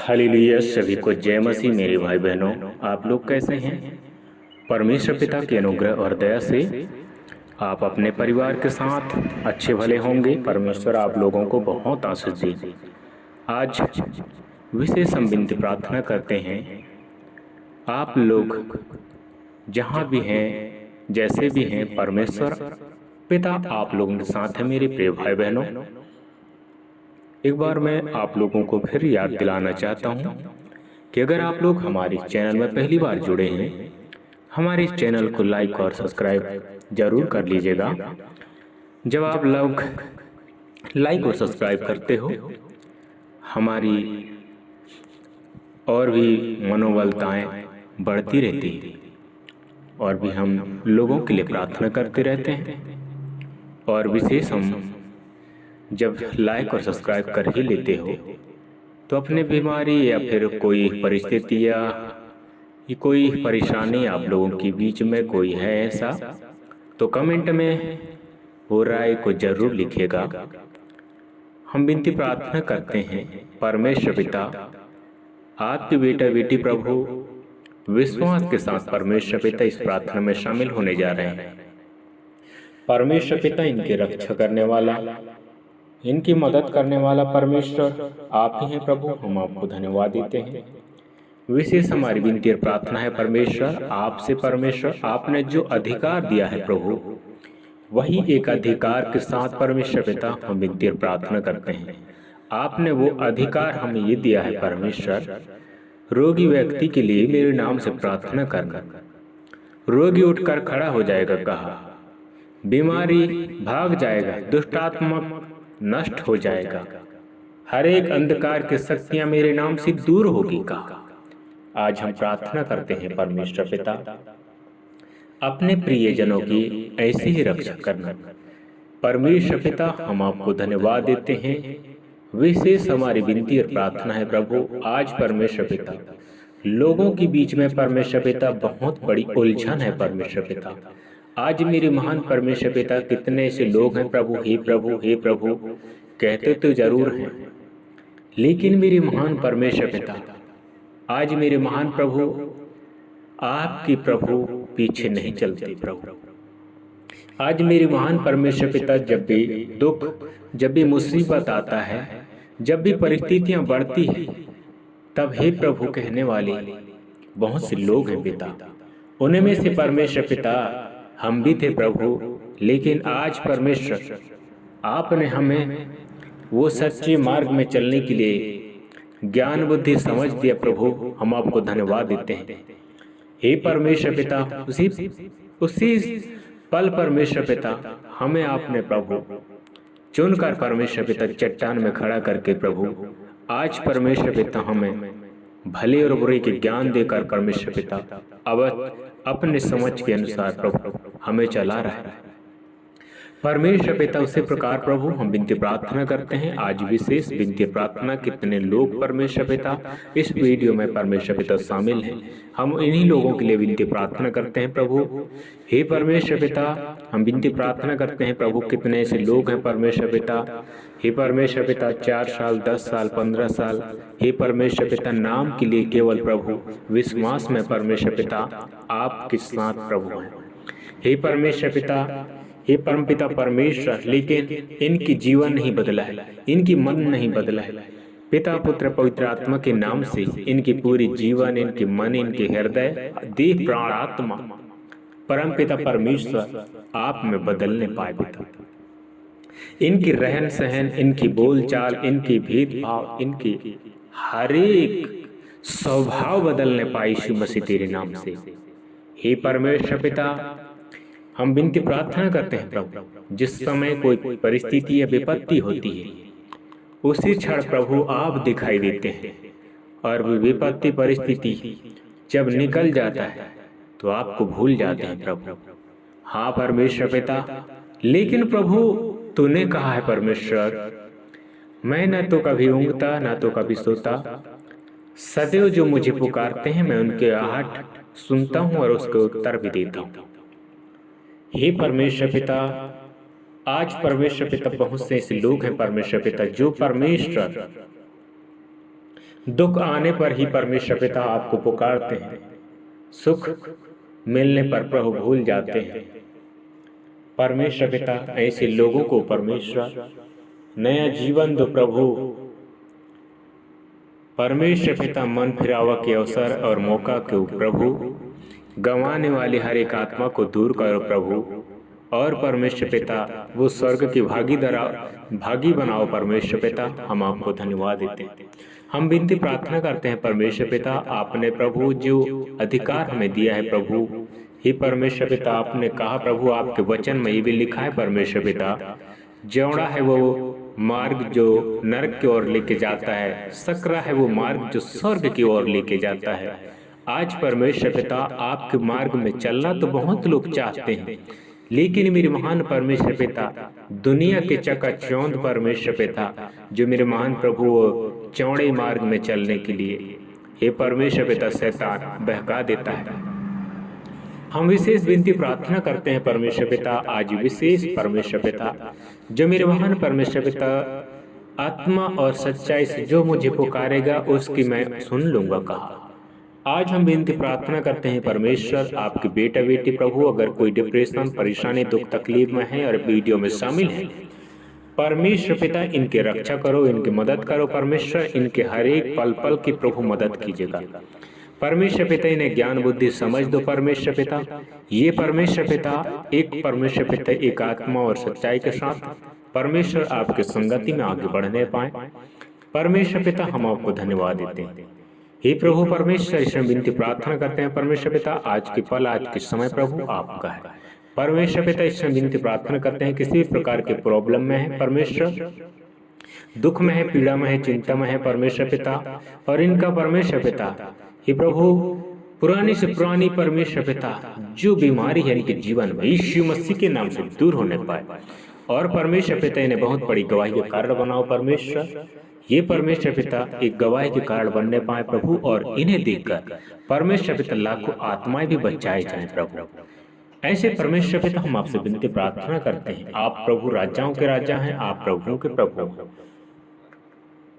Hallelujah. सभी को जय मसीह। मेरे भाई बहनों, आप लोग कैसे हैं? परमेश्वर पिता की अनुग्रह और दया से आप अपने परिवार के साथ अच्छे भले होंगे। परमेश्वर आप लोगों को बहुत आशीष दे। आज विशेष हम विनती प्रार्थना करते हैं, आप लोग जहाँ भी हैं, जैसे भी हैं, परमेश्वर पिता आप लोगों के साथ है। मेरे प्रिय भाई बहनों, एक बार मैं आप लोगों को फिर याद दिलाना चाहता हूँ कि अगर आप लोग हमारे चैनल में पहली बार जुड़े हैं, हमारे इस चैनल को लाइक और सब्सक्राइब जरूर कर लीजिएगा। जब आप लोग लाइक और सब्सक्राइब करते हो, हमारी और भी मनोबलताएं बढ़ती रहती है और भी हम लोगों के लिए प्रार्थना करते रहते हैं। और विशेष हम जब लाइक और सब्सक्राइब कर ही लेते हो तो अपने बीमारी या फिर कोई परिस्थिति या कोई परेशानी आप लोगों के बीच में कोई है ऐसा, तो कमेंट में वो राय को जरूर लिखिएगा। हम विनती प्रार्थना करते हैं, परमेश्वर पिता आपके बेटा बेटी प्रभु विश्वास के साथ परमेश्वर पिता इस प्रार्थना में शामिल होने जा रहे हैं। परमेश्वर पिता इनकी रक्षा करने वाला, इनकी मदद करने वाला परमेश्वर आप ही हैं प्रभु। हम आपको धन्यवाद देते हैं। विशेष हमारी विनती और प्रार्थना है परमेश्वर आपसे, परमेश्वर आपने जो अधिकार दिया है प्रभु, वही एक अधिकार के साथ परमेश्वर पिता हम विनती और प्रार्थना करते हैं। आपने वो अधिकार हमें ये दिया है परमेश्वर, रोगी व्यक्ति के लिए मेरे नाम से प्रार्थना करना, रोगी उठकर खड़ा हो जाएगा कहा, बीमारी भाग जाएगा, दुष्टात्मा नष्ट हो जाएगा, हर एक अंधकार की शक्तियां मेरे नाम से दूर होगी कहा। आज हम प्रार्थना करते हैं परमेश्वर पिता, अपने प्रियजनों की ऐसी ही रक्षा करना। परमेश्वर पिता हम आपको धन्यवाद देते हैं। विशेष हमारी विनती और प्रार्थना है प्रभु, आज परमेश्वर पिता लोगों के बीच में परमेश्वर पिता बहुत बड़ी उलझन है परमेश्वर पिता। आज मेरे महान परमेश्वर पिता कितने ऐसे लोग हैं प्रभु, हे प्रभु हे प्रभु कहते तो जरूर हैं, लेकिन मेरे महान परमेश्वर पिता, आज मेरे महान प्रभु आपकी प्रभु पीछे नहीं चलते प्रभु। आज मेरे महान परमेश्वर पिता जब भी दुख, जब भी मुसीबत आता है, जब भी परिस्थितियां बढ़ती है, तब हे प्रभु कहने वाले बहुत से लोग हैं पिता। उन्हीं में से परमेश्वर पिता हम भी थे प्रभु, लेकिन आज परमेश्वर आपने हमें वो सच्चे मार्ग में चलने के लिए ज्ञान बुद्धि समझ दिया प्रभु। हम आपको धन्यवाद देते हैं हे परमेश्वर पिता। उसी पल परमेश्वर पिता हमें आपने प्रभु चुनकर परमेश्वर पिता चट्टान में खड़ा करके प्रभु आज परमेश्वर पिता हमें भले और बुरे के ज्ञान देकर परमेश्वर पिता अब अपने समझ के अनुसार प्रभु हमें चला रहा है परमेश्वर पिता। उसी प्रकार प्रभु हम विनती प्रार्थना करते हैं, आज विशेष विनती प्रार्थना कितने लोग परमेश्वर पिता इस वीडियो में परमेश्वर पिता शामिल हैं, हम इन्हीं लोगों के लिए विनती प्रार्थना करते हैं प्रभु। हे परमेश्वर पिता हम विनती प्रार्थना करते हैं प्रभु, कितने ऐसे लोग हैं परमेश्वर पिता, हे परमेश्वर पिता 4 साल 10 साल 15 साल, हे परमेश्वर पिता नाम के लिए केवल प्रभु विश्वास में परमेश्वर पिता आपके साथ प्रभु हैं। हे परमेश्वर पिता, हे परमपिता परमेश्वर, लेकिन इनकी जीवन नहीं बदला है, इनकी मन नहीं बदला है। पिता पुत्र पवित्र आत्मा के नाम से इनकी पूरी जीवन, इनके मन, इनके हृदय, देह प्राण आत्मा परमपिता परमेश्वर आप में बदलने पाए पिता। इनकी रहन सहन, इनकी बोलचाल, इनकी भेदभाव, इनकी हर एक स्वभाव बदलने पाए यीशु मसीह तेरे नाम से। हे परमेश्वर पिता हम विनती प्रार्थना करते हैं प्रभु, जिस समय कोई परिस्थिति या विपत्ति होती है उसी क्षण प्रभु आप दिखाई देते हैं, और वो विपत्ति परिस्थिति जब निकल जाता है तो आपको भूल जाते हैं प्रभु। हाँ परमेश्वर पिता, लेकिन प्रभु तूने कहा है परमेश्वर, मैं न तो कभी ऊँघता न तो कभी सोता, सदैव जो मुझे पुकारते हैं मैं उनके आहट सुनता हूँ और उसके उत्तर भी देता हूँ। हे परमेश्वर पिता, आज परमेश्वर पिता बहुत से ऐसे लोग हैं परमेश्वर पिता जो परमेश्वर दुख आने पर ही परमेश्वर पिता आपको पुकारते हैं, सुख मिलने पर प्रभु भूल जाते हैं। परमेश्वर पिता ऐसे लोगों को परमेश्वर नया जीवन दो प्रभु। परमेश्वर पिता मन फिरावा के अवसर और मौका को प्रभु गंवाने वाली हर एक आत्मा को दूर करो प्रभु। और परमेश्वर पिता वो स्वर्ग की भागी बनाओ परमेश्वर पिता। हम आपको धन्यवाद देते हैं, हम विनती प्रार्थना करते हैं परमेश्वर पिता, आपने प्रभु जो अधिकार हमें दिया है प्रभु, हे परमेश्वर पिता आपने कहा प्रभु, आपके वचन में ये भी लिखा है परमेश्वर पिता, चौड़ा है वो मार्ग जो नरक की ओर लेके जाता है, सकरा है वो मार्ग जो स्वर्ग की ओर लेके जाता है। आज परमेश्वर पिता आपके मार्ग में चलना तो बहुत लोग चाहते हैं, लेकिन मेरे महान परमेश्वर पिता दुनिया के चकाचौंध परमेश्वर पिता जो मेरे महान प्रभु चौड़े मार्ग में चलने के लिए हे परमेश्वर पिता शैतान बहका देता है। हम विशेष विनती प्रार्थना करते हैं परमेश्वर पिता, आज विशेष परमेश्वर पिता जो मेरे महान परमेश्वर पिता आत्मा और सच्चाई से जो मुझे पुकारेगा उसकी मैं सुन लूंगा कहा। आज हम विनती प्रार्थना करते हैं परमेश्वर, आपके बेटा बेटी प्रभु अगर कोई डिप्रेशन परेशानी दुख तकलीफ में है और वीडियो में शामिल है, परमेश्वर पिता इनके रक्षा करो, इनकी मदद करो परमेश्वर, इनके हर एक पल पल की प्रभु मदद कीजिएगा परमेश्वर पिता। इन्हें ज्ञान बुद्धि समझ दो परमेश्वर पिता। ये परमेश्वर पिता एक परमेश्वर पिता एक आत्मा और सच्चाई के साथ परमेश्वर आपके संगति में आगे बढ़ने पाए परमेश्वर पिता। हम आपको धन्यवाद देते हैं हे प्रभु परमेश्वर, इसमें विनती प्रार्थना करते हैं परमेश्वर पिता, आज के पल आज के समय प्रभु आपका है परमेश्वर पिता। इसमें विनती प्रार्थना करते हैं किसी भी प्रकार के प्रॉब्लम में है परमेश्वर, दुख में है, पीड़ा में है, चिंता में है परमेश्वर पिता, और इनका परमेश्वर पिता हे प्रभु पुरानी से पुरानी परमेश्वर पिता जो बीमारी है इनके जीवन में यीशु मसीह के नाम से दूर होने पाए, और परमेश्वर पिता इन्हें बहुत बड़ी गवाही के कारण बनाओ परमेश्वर। ये परमेश्वर पिता एक गवाही के कारण बनने पाए प्रभु, और इन्हें देखकर परमेश्वर पिता लाखों आत्माएं भी बचाई जाएं प्रभु। ऐसे परमेश्वर पिता हम आपसे विनती प्रार्थना करते हैं, आप प्रभु राजाओं के राजा हैं, आप प्रभुओं के प्रभु हैं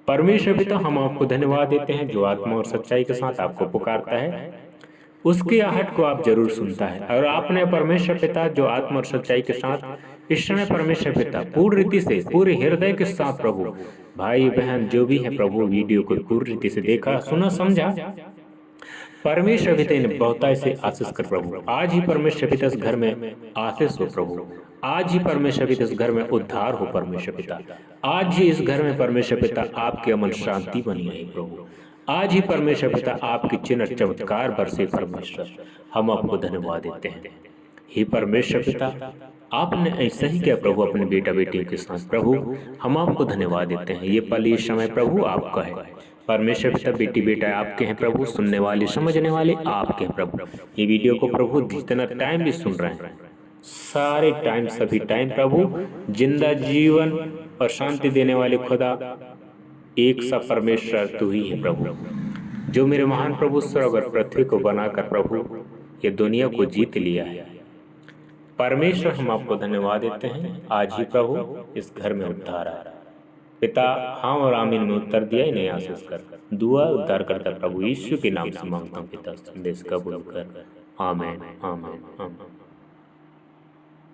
परमेश्वर पिता। हम आपको धन्यवाद देते हैं जो आत्मा और सच्चाई के साथ आपको पुकारता है उसकी आहट को आप जरूर सुनता है, और आपने परमेश्वर पिता जो आत्मा और सच्चाई के साथ इस समय परमेश्वर पिता पूर्ण रीति से पूरे हृदय के साथ प्रभु भाई बहन जो भी है प्रभु वीडियो को पूर्ण रीति से देखा सुना समझा परमेश्वर पिता इन्हें बहुतायत से आशीष कर प्रभु। आज ही परमेश्वर पिता इस घर में आशीष हो प्रभु, आज ही परमेश्वर पिता इस घर में उद्धार हो परमेश्वर पिता, आज ही इस घर में परमेश्वर पिता आपके अमन शांति बनी रही प्रभु, आज ही परमेश्वर पिता आपकी चिन्ह चमत्कार बरसे परमेश्वर। हम आपको धन्यवाद देते हैं हे परमेश्वर पिता, आपने ऐसा ही किया प्रभु अपने बेटा बेटियों के साथ प्रभु। हम आपको धन्यवाद देते हैं, ये पल ये समय प्रभु आपका है परमेश्वर पिता, बेटी बेटा आपके हैं प्रभु, सुनने वाले समझने वाले आपके हैं प्रभु। ये वीडियो को प्रभु जितना टाइम भी सुन रहे हैं सारे टाइम सभी टाइम प्रभु जिंदा जीवन और शांति देने वाले खुदा एक सा परमेश्वर तू ही है प्रभु, जो मेरे महान प्रभु स्वर्ग और पृथ्वी को बनाकर प्रभु ये दुनिया को जीत लिया है परमेश्वर। हम आपको धन्यवाद देते हैं, आज ही प्रभु इस घर में उद्धार आया पिता। हाँ और आमीन में उत्तर दिया ही नहीं आशीष कर दुआ उद्धार करता प्रभु यीशु के नाम से मांगता हूँ पिता, संदेश कबूल कर आमीन आमीन आमीन।